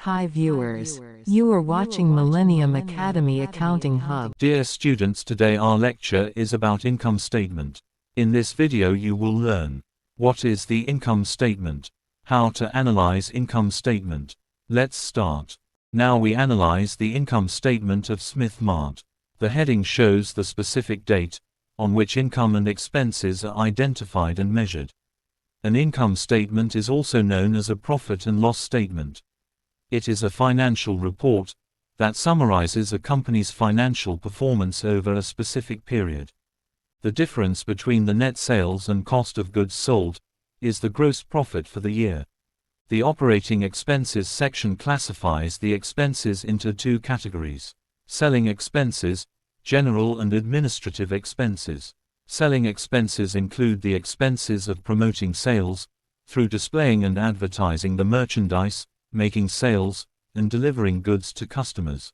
Hi viewers. You are watching Millennium Academy Accounting Hub. Dear students, today our lecture is about income statement. In this video you will learn what is the income statement, how to analyze income statement. Let's start. Now we analyze the income statement of Smith Mart. The heading shows the specific date on which income and expenses are identified and measured. An income statement is also known as a profit and loss statement. It is a financial report that summarizes a company's financial performance over a specific period. The difference between the net sales and cost of goods sold is the gross profit for the year. The operating expenses section classifies the expenses into two categories: selling expenses, general and administrative expenses. Selling expenses include the expenses of promoting sales through displaying and advertising the merchandise, making sales, and delivering goods to customers.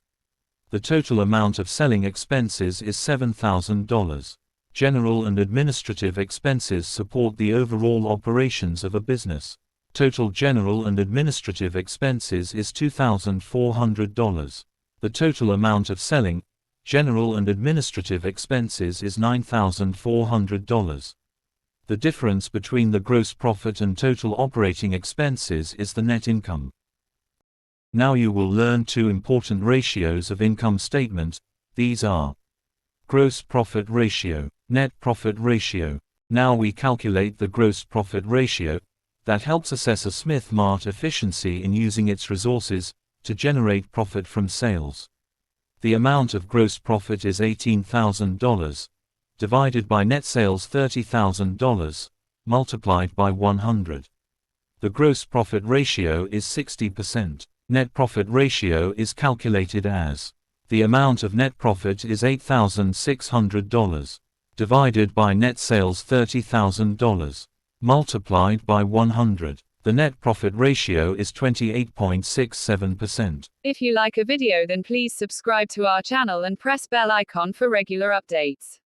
The total amount of selling expenses is $7,000. General and administrative expenses support the overall operations of a business. Total general and administrative expenses is $2,400. The total amount of selling, general and administrative expenses is $9,400. The difference between the gross profit and total operating expenses is the net income. Now you will learn two important ratios of income statement. These are gross profit ratio, net profit ratio. Now we calculate the gross profit ratio that helps assess a Smith Mart efficiency in using its resources to generate profit from sales. The amount of gross profit is $18,000 divided by net sales $30,000 multiplied by 100. The gross profit ratio is 60%. Net profit ratio is calculated as the amount of net profit is $8,600 divided by net sales $30,000 multiplied by 100. The net profit ratio is 28.67%. If you like a video, then please subscribe to our channel and press bell icon for regular updates.